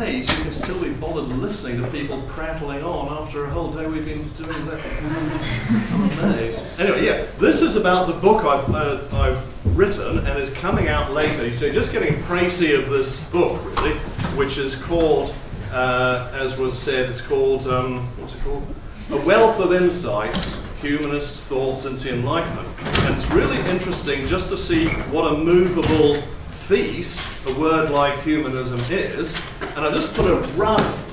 amazed you can still be bothered listening to people prattling on after a whole day we've been doing that. I'm amazed. Anyway, yeah, this is about the book I've written and is coming out later. So you're just getting a précis of this book, really, which is called, as was said, it's called, what's it called? A Wealth of Insights, Humanist Thoughts into the Enlightenment. And it's really interesting just to see what a movable feast a word like humanism is. And I just put a rough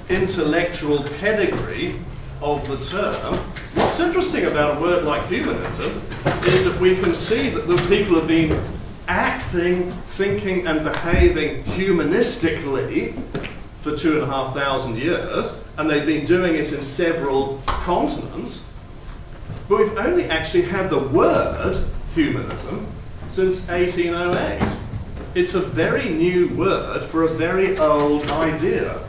intellectual pedigree of the term. What's interesting about a word like humanism is that we can see that the people have been acting, thinking and behaving humanistically for 2,500 years, and they've been doing it in several continents, but we've only actually had the word humanism since 1808. It's a very new word for a very old idea,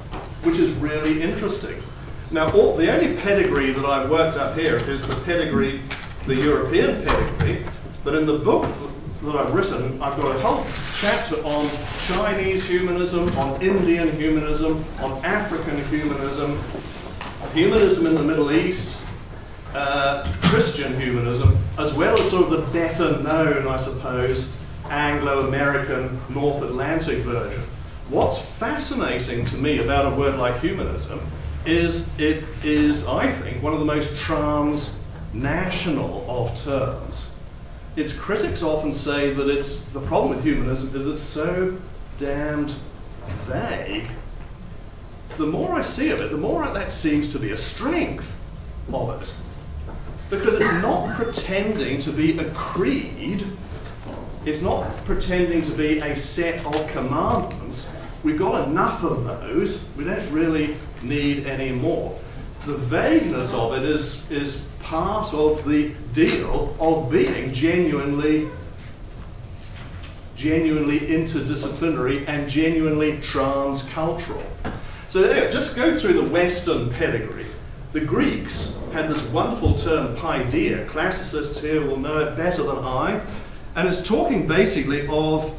which is really interesting. Now, the only pedigree that I've worked up here is the pedigree, the European pedigree, but in the book that I've written, I've got a whole chapter on Chinese humanism, on Indian humanism, on African humanism, humanism in the Middle East, Christian humanism, as well as sort of the better known, I suppose, Anglo-American North Atlantic version. What's fascinating to me about a word like humanism is it is, I think, one of the most transnational of terms. Its critics often say that the problem with humanism is it's so damned vague. The more I see of it, the more that seems to be a strength of it. Because it's not pretending to be a creed, it's not pretending to be a set of commandments. We've got enough of those, we don't really need any more. The vagueness of it is part of the deal of being genuinely interdisciplinary and genuinely transcultural. So anyway, just go through the Western pedigree. The Greeks had this wonderful term, paideia. Classicists here will know it better than I. And it's talking basically of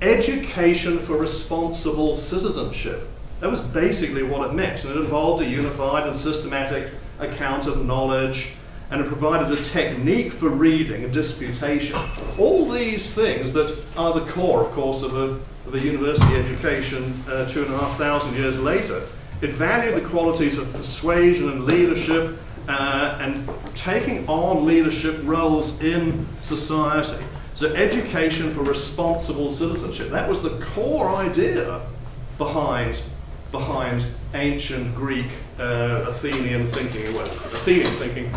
education for responsible citizenship. That was basically what it meant. And it involved a unified and systematic account of knowledge, and it provided a technique for reading and disputation. All these things that are the core, of course, of a university education 2,500 years later. It valued the qualities of persuasion and leadership and taking on leadership roles in society. So education for responsible citizenship. That was the core idea behind ancient Greek Athenian thinking. Well, Athenian thinking,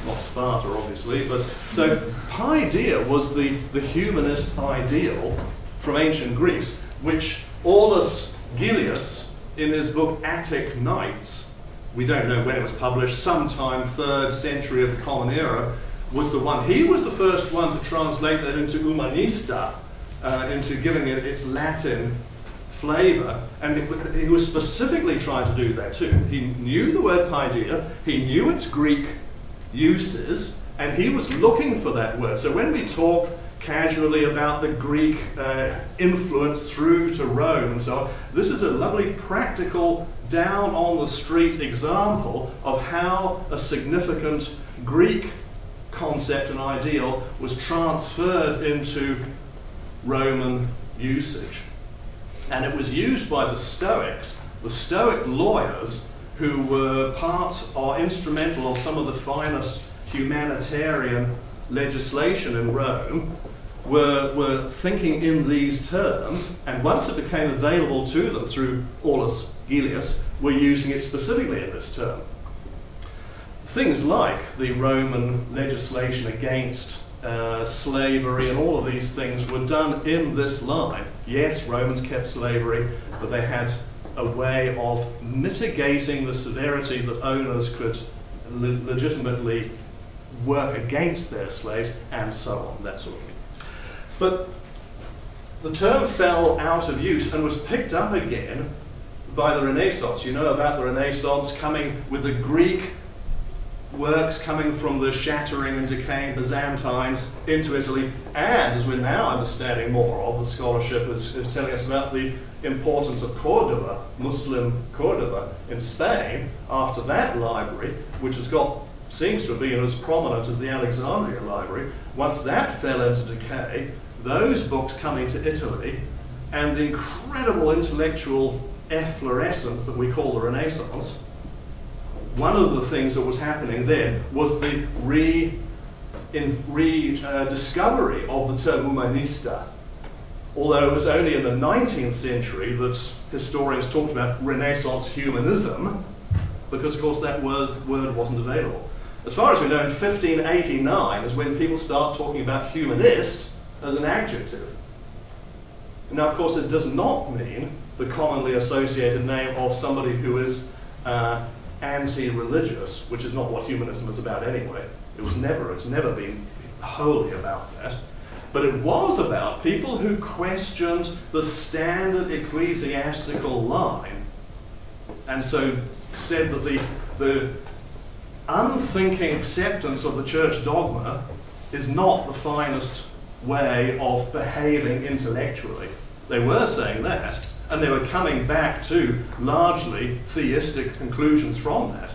not Sparta obviously, but so paideia was the humanist ideal from ancient Greece, which Aulus Gellius in his book Attic Nights, we don't know when it was published, sometime 3rd century of the Common Era, was the one. He was the first one to translate that into humanista, into giving it its Latin flavour, and he was specifically trying to do that too. He knew the word paideia, he knew its Greek uses, and he was looking for that word. So when we talk casually about the Greek influence through to Rome and so on, this is a lovely practical, down on the street example of how a significant Greek concept and ideal was transferred into Roman usage. And it was used by the Stoics, the Stoic lawyers, who were part or instrumental of some of the finest humanitarian legislation in Rome, were thinking in these terms, and once it became available to them through Aulus Gellius, were using it specifically in this term. Things like the Roman legislation against slavery and all of these things were done in this line. Yes, Romans kept slavery, but they had a way of mitigating the severity that owners could legitimately work against their slaves, and so on, that sort of thing. But the term fell out of use and was picked up again by the Renaissance. You know about the Renaissance coming with the Greek works coming from the shattering and decaying Byzantines into Italy, and as we're now understanding more of, the scholarship is telling us about the importance of Cordoba, Muslim Cordoba in Spain, after that library, which seems to have been as prominent as the Alexandria library. Once that fell into decay, those books coming to Italy, and the incredible intellectual efflorescence that we call the Renaissance, one of the things that was happening then was the rediscovery of the term humanista. Although it was only in the 19th century that historians talked about Renaissance humanism, because of course that word wasn't available. As far as we know, in 1589 is when people start talking about humanist as an adjective. Now, of course, it does not mean the commonly associated name of somebody who is anti-religious, which is not what humanism is about anyway. It's never been wholly about that. But it was about people who questioned the standard ecclesiastical line, and so said that the unthinking acceptance of the church dogma is not the finest way of behaving intellectually. They were saying that, and they were coming back to largely theistic conclusions from that.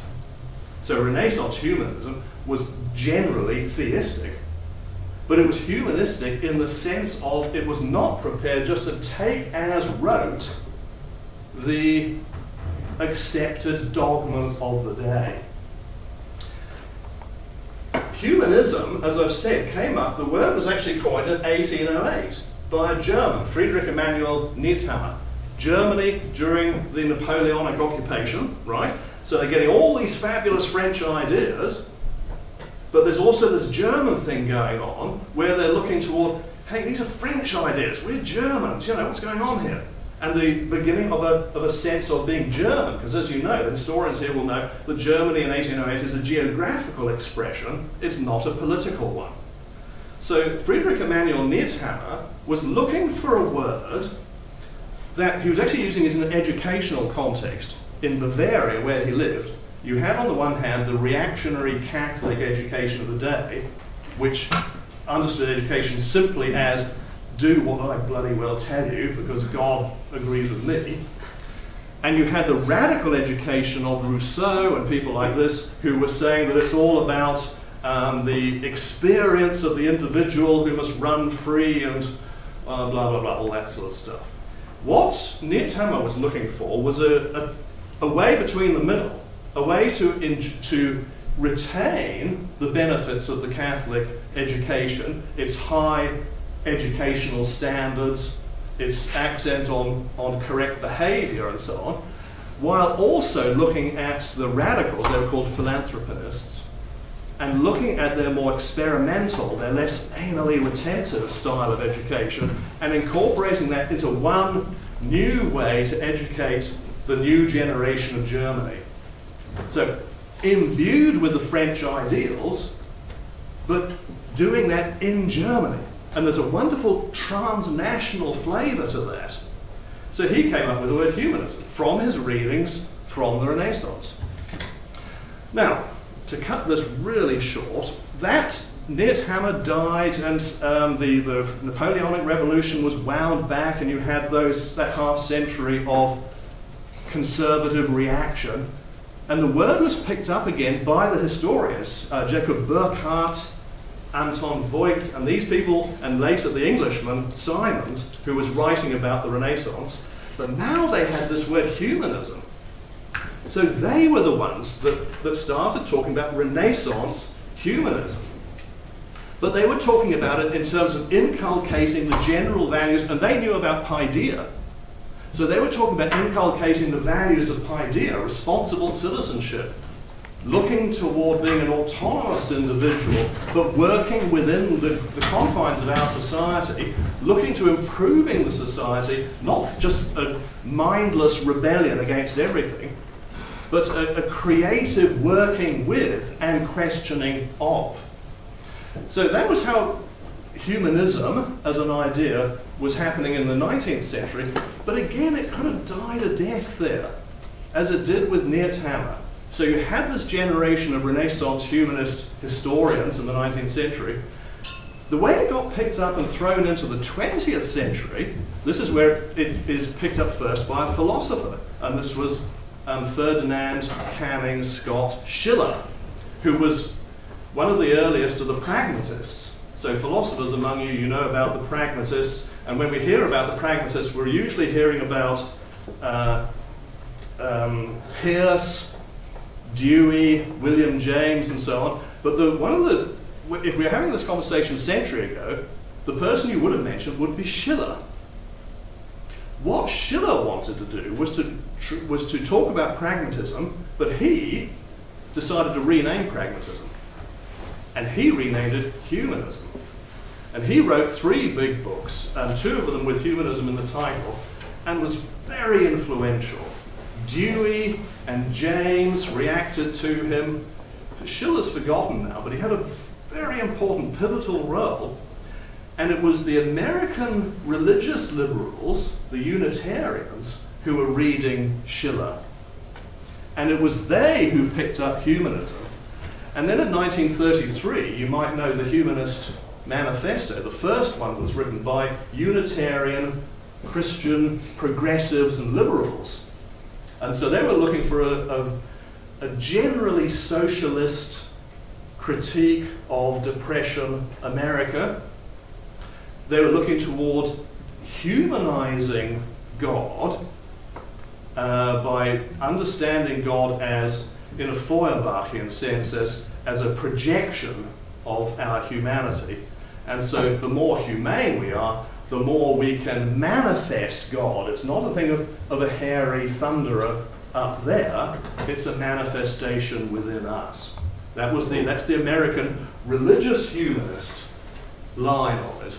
So Renaissance humanism was generally theistic, but it was humanistic in the sense of it was not prepared just to take as rote the accepted dogmas of the day. Humanism, as I've said, came up, the word was actually coined in 1808 by a German, Friedrich Emanuel Niethammer. Germany during the Napoleonic occupation, right? So they're getting all these fabulous French ideas, but there's also this German thing going on where they're looking toward, hey, these are French ideas, we're Germans, you know, what's going on here? And the beginning of a sense of being German, because as you know, the historians here will know that Germany in 1808 is a geographical expression, it's not a political one. So Friedrich Emanuel Niethammer was looking for a word that he was actually using it in an educational context. In Bavaria, where he lived, you had on the one hand the reactionary Catholic education of the day, which understood education simply as do what I bloody well tell you because God agrees with me. And you had the radical education of Rousseau and people like this who were saying that it's all about the experience of the individual who must run free and blah, blah, blah, all that sort of stuff. What Niethammer was looking for was a way between the middle, a way to retain the benefits of the Catholic education, its high educational standards, its accent on correct behavior and so on, while also looking at the radicals, they were called philanthropists, and looking at their more experimental, their less anally retentive style of education, and incorporating that into one new way to educate the new generation of Germany. So, imbued with the French ideals, but doing that in Germany. And there's a wonderful transnational flavour to that. So he came up with the word humanism from his readings from the Renaissance. Now, to cut this really short, that Niethammer died, and the Napoleonic Revolution was wound back, and you had that half century of conservative reaction. And the word was picked up again by the historians, Jacob Burckhardt, Anton Voigt, and these people, and later the Englishman, Simons, who was writing about the Renaissance. But now they had this word humanism. So they were the ones that started talking about Renaissance humanism. But they were talking about it in terms of inculcating the general values, and they knew about paideia. So they were talking about inculcating the values of paideia, responsible citizenship, looking toward being an autonomous individual, but working within the confines of our society, looking to improving the society, not just a mindless rebellion against everything, but a creative working with and questioning of. So that was how humanism as an idea was happening in the 19th century, but again it kind of died a death there, as it did with Niethammer. So you had this generation of Renaissance humanist historians in the 19th century. The way it got picked up and thrown into the 20th century, this is where it is picked up first by a philosopher, and this was Ferdinand Canning Scott Schiller, who was one of the earliest of the pragmatists. So philosophers among you, you know about the pragmatists, and when we hear about the pragmatists, we're usually hearing about Peirce, Dewey, William James, and so on. But if we were having this conversation a century ago, the person you would have mentioned would be Schiller. What Schiller wanted to do was to talk about pragmatism, but he decided to rename pragmatism. And he renamed it humanism. And he wrote 3 big books, 2 of them with humanism in the title, and was very influential. Dewey and James reacted to him. Schiller's forgotten now, but he had a very important pivotal role, and it was the American religious liberals, the Unitarians, who were reading Schiller. And it was they who picked up humanism. And then in 1933, you might know the Humanist Manifesto. The first one was written by Unitarian, Christian, progressives, and liberals. And so they were looking for a generally socialist critique of Depression America. They were looking toward humanizing God by understanding God as, in a Feuerbachian sense, as a projection of our humanity. And so the more humane we are, the more we can manifest God. It's not a thing of a hairy thunderer up there, it's a manifestation within us. That's the American religious humanist line of it.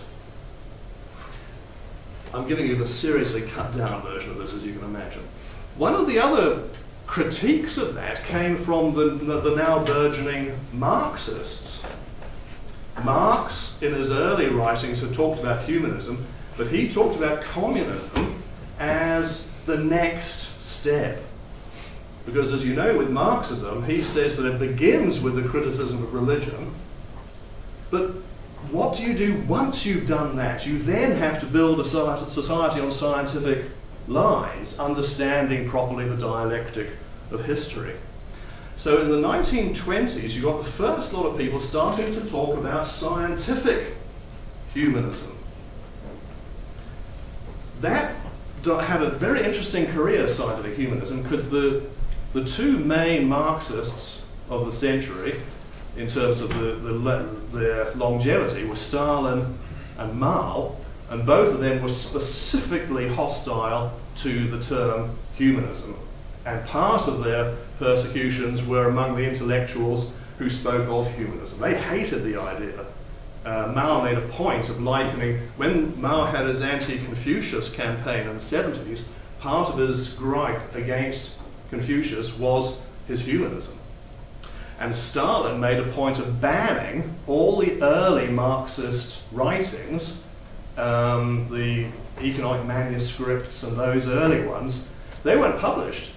I'm giving you the seriously cut down version of this, as you can imagine. One of the other critiques of that came from the now burgeoning Marxists. Marx, in his early writings, had talked about humanism, but he talked about communism as the next step. Because, as you know, with Marxism, he says that it begins with the criticism of religion, but what do you do once you've done that? You then have to build a society on scientific lines, understanding properly the dialectic of history. So in the 1920s, you got the first lot of people starting to talk about scientific humanism. That had a very interesting career, scientific humanism, because the 2 main Marxists of the century, in terms of their longevity, were Stalin and Mao, and both of them were specifically hostile to the term humanism. And part of their persecutions were among the intellectuals who spoke of humanism. They hated the idea. Mao made a point of likening, when Mao had his anti-Confucius campaign in the 70s, part of his gripe against Confucius was his humanism. And Stalin made a point of banning all the early Marxist writings, the economic manuscripts and those early ones. They weren't published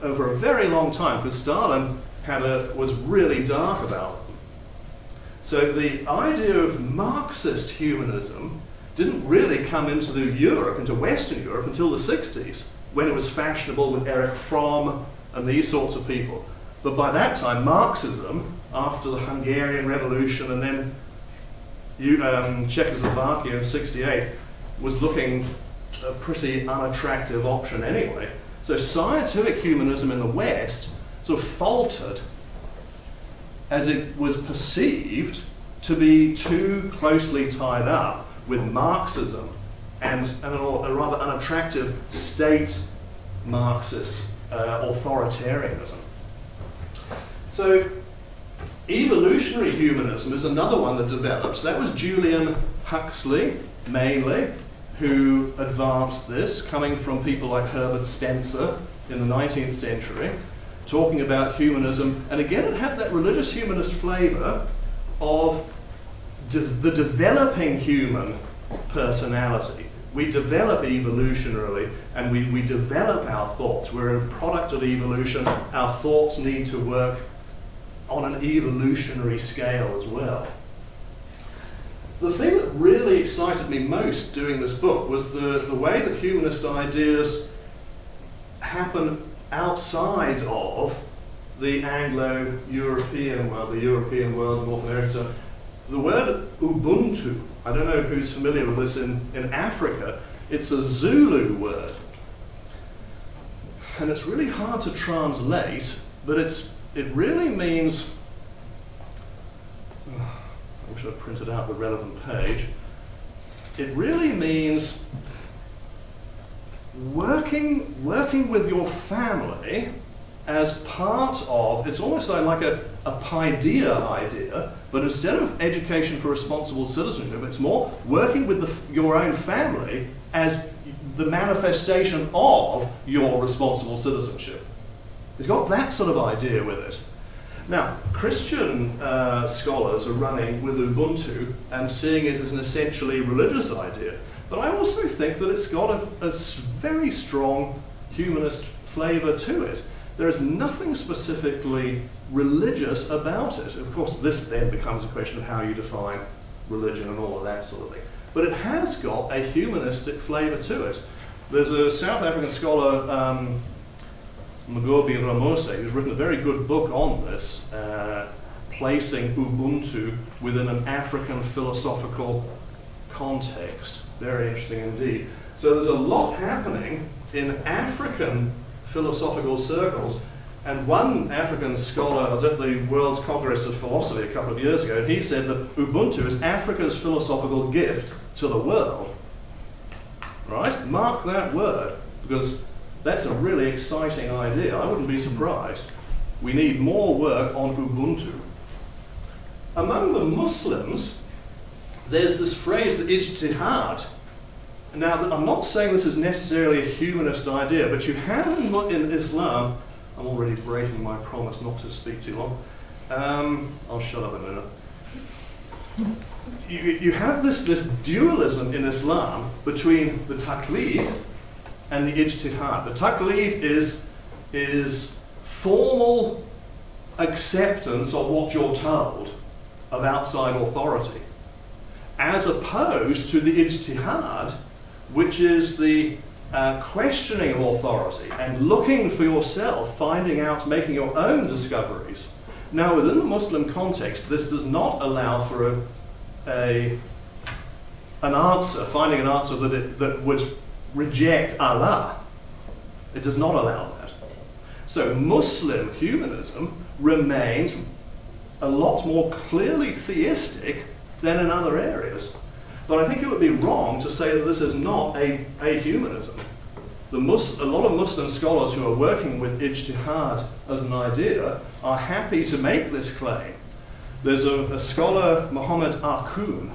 over a very long time because Stalin was really dark about them. So the idea of Marxist humanism didn't really come into Western Europe until the 60s, when it was fashionable with Erich Fromm and these sorts of people. But by that time, Marxism, after the Hungarian Revolution and then Czechoslovakia in '68, was looking a pretty unattractive option anyway. So scientific humanism in the West sort of faltered as it was perceived to be too closely tied up with Marxism and a rather unattractive state Marxist authoritarianism. So evolutionary humanism is another one that developed. That was Julian Huxley, mainly, who advanced this, coming from people like Herbert Spencer in the 19th century, talking about humanism. And again, it had that religious humanist flavor of the developing human personality. We develop evolutionarily, and we develop our thoughts. We're a product of evolution. Our thoughts need to work on an evolutionary scale as well. The thing that really excited me most doing this book was the way that humanist ideas happen outside of the Anglo-European world, the European world, North America. The word Ubuntu, I don't know who's familiar with this in Africa, it's a Zulu word. And it's really hard to translate, but it really means, I wish I'd printed out the relevant page. It really means working with your family as part of, it's almost like a paideia idea, but instead of education for responsible citizenship, it's more working with your own family as the manifestation of your responsible citizenship. It's got that sort of idea with it. Now, Christian scholars are running with Ubuntu and seeing it as an essentially religious idea, but I also think that it's got a very strong humanist flavor to it. There is nothing specifically religious about it. Of course, this then becomes a question of how you define religion and all of that sort of thing. But it has got a humanistic flavor to it. There's a South African scholar, Mgobi Ramose, who's written a very good book on this, placing Ubuntu within an African philosophical context. Very interesting indeed. So there's a lot happening in African philosophical circles, and one African scholar, I was at the World's Congress of Philosophy a couple of years ago, and he said that Ubuntu is Africa's philosophical gift to the world. Right? Mark that word, because that's a really exciting idea. I wouldn't be surprised. We need more work on Ubuntu. Among the Muslims, there's this phrase, the ijtihad. Now, I'm not saying this is necessarily a humanist idea, but you have in Islam, I'm already breaking my promise not to speak too long. I'll shut up in a minute. You have this dualism in Islam between the taqlid and the ijtihad. The taqlid is formal acceptance of what you're told of outside authority, as opposed to the ijtihad, which is the questioning of authority and looking for yourself, finding out, making your own discoveries. Now, within the Muslim context, this does not allow for an answer, finding an answer that would reject Allah. It does not allow that. So Muslim humanism remains a lot more clearly theistic than in other areas. But I think it would be wrong to say that this is not a humanism. A lot of Muslim scholars who are working with ijtihad as an idea are happy to make this claim. There's a scholar, Mohammed Arkoun,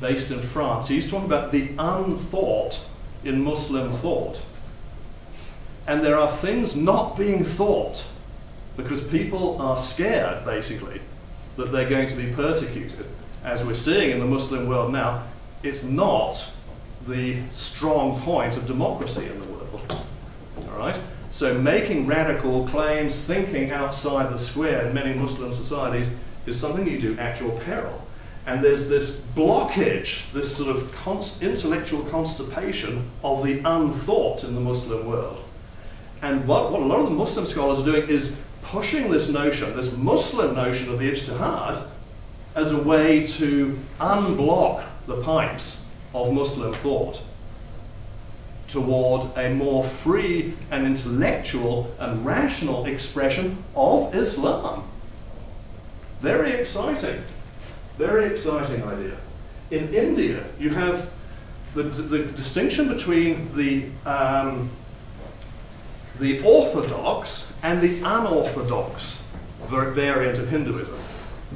based in France. He's talking about the unthought in Muslim thought. And there are things not being thought because people are scared, basically, that they're going to be persecuted. As we're seeing in the Muslim world now, it's not the strong point of democracy in the world. All right? So making radical claims, thinking outside the square in many Muslim societies is something you do at your peril. And there's this blockage, this sort of intellectual constipation of the unthought in the Muslim world. And what a lot of the Muslim scholars are doing is pushing this notion, this Muslim notion of the ijtihad, as a way to unblock the pipes of Muslim thought toward a more free and intellectual and rational expression of Islam. Very exciting idea. In India, you have the distinction between the orthodox and the unorthodox variant of Hinduism.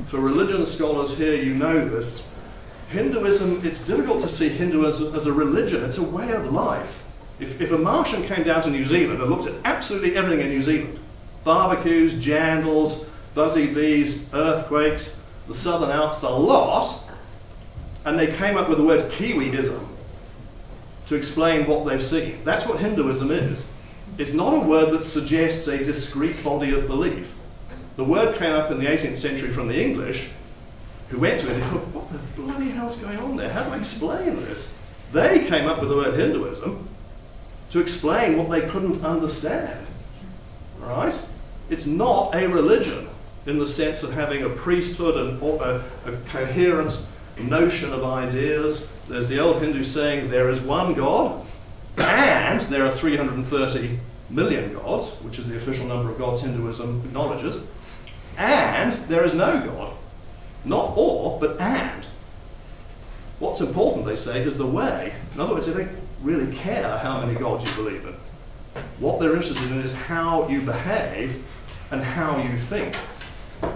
For religion scholars here, you know this. Hinduism, it's difficult to see Hinduism as a religion. It's a way of life. If a Martian came down to New Zealand and looked at absolutely everything in New Zealand, barbecues, jandals, buzzy bees, earthquakes, the Southern Alps, the lot, and they came up with the word Kiwiism, to explain what they've seen. That's what Hinduism is. It's not a word that suggests a discrete body of belief. The word came up in the 18th century from the English, who went to it and thought, what the bloody hell's going on there? How do I explain this? They came up with the word Hinduism to explain what they couldn't understand. All right? It's not a religion in the sense of having a priesthood and a coherent notion of ideas. There's the old Hindu saying, there is one God, and there are 330 million gods, which is the official number of gods Hinduism acknowledges, and there is no God. Not or, but and. What's important, they say, is the way. In other words, they don't really care how many gods you believe in. What they're interested in is how you behave and how you think.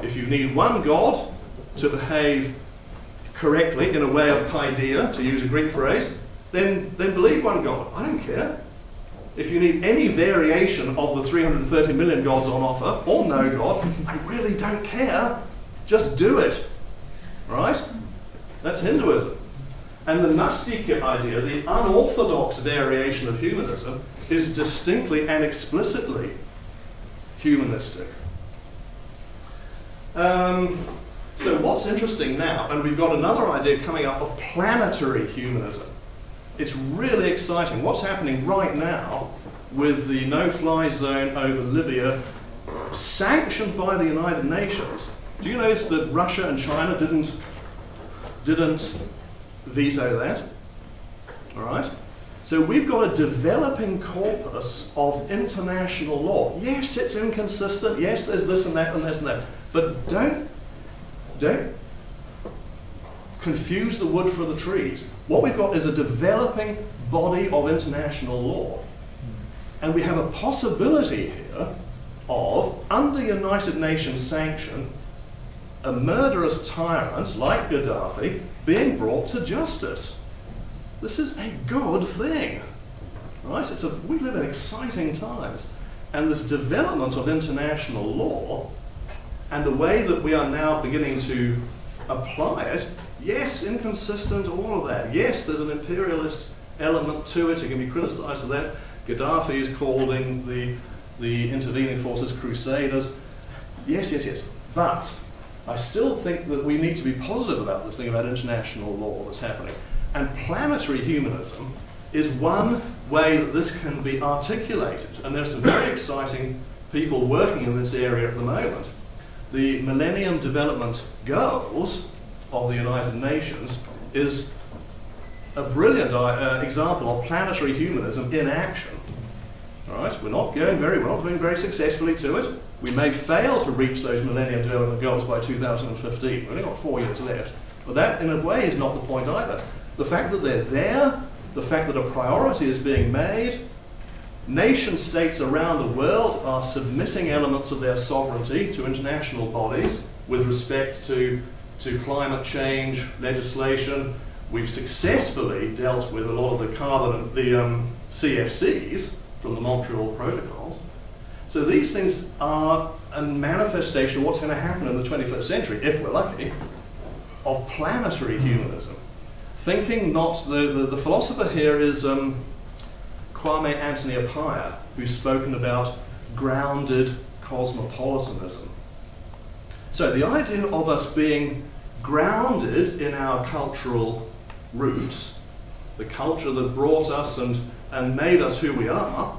If you need one God to behave correctly in a way of paideia, to use a Greek phrase, then believe one God. I don't care. If you need any variation of the 330 million gods on offer, or no God, I really don't care. Just do it. Right? That's Hinduism. And the Nastika idea, the unorthodox variation of humanism, is distinctly and explicitly humanistic. So what's interesting now, and we've got another idea coming up of planetary humanism. It's really exciting. What's happening right now with the no-fly zone over Libya, sanctioned by the United Nations. Do you notice that Russia and China didn't veto that? All right? So we've got a developing corpus of international law. Yes, it's inconsistent. Yes, there's this and that and this and that. But don't confuse the wood for the trees. What we've got is a developing body of international law. And we have a possibility here of, under United Nations sanction, a murderous tyrant like Gaddafi being brought to justice. This is a good thing. Right? We live in exciting times. And this development of international law and the way that we are now beginning to apply it, yes, inconsistent, all of that. Yes, there's an imperialist element to it. It can be criticized for that. Gaddafi is calling the intervening forces crusaders. Yes, yes, yes. But I still think that we need to be positive about this thing about international law that's happening. And planetary humanism is one way that this can be articulated. And there's some very exciting people working in this area at the moment. The Millennium Development Goals of the United Nations is a brilliant example of planetary humanism in action. All right? We're not doing very successfully to it. We may fail to reach those Millennium Development Goals by 2015. We've only got 4 years left. But that, in a way, is not the point either. The fact that they're there, the fact that a priority is being made, nation states around the world are submitting elements of their sovereignty to international bodies with respect to climate change legislation. We've successfully dealt with a lot of the carbon, the CFCs from the Montreal Protocols. So these things are a manifestation of what's going to happen in the 21st century, if we're lucky, of planetary humanism. Thinking not, the philosopher here is Kwame Anthony Appiah, who's spoken about grounded cosmopolitanism. So the idea of us being grounded in our cultural roots, the culture that brought us and made us who we are,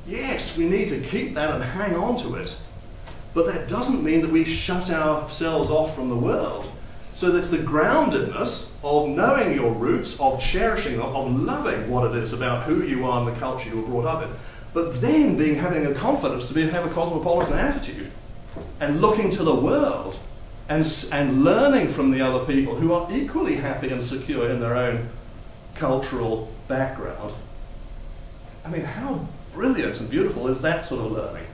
yes, we need to keep that and hang on to it. But that doesn't mean that we shut ourselves off from the world. So there's the groundedness of knowing your roots, of cherishing them, of loving what it is about who you are and the culture you were brought up in. But then having a confidence to have a cosmopolitan attitude and looking to the world and learning from the other people who are equally happy and secure in their own cultural background. I mean, how brilliant and beautiful is that sort of learning,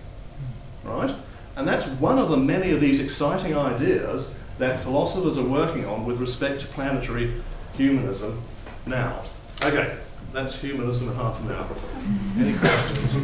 right? And that's one of the many of these exciting ideas that philosophers are working on with respect to planetary humanism now. Okay, that's humanism in half an hour. Any questions?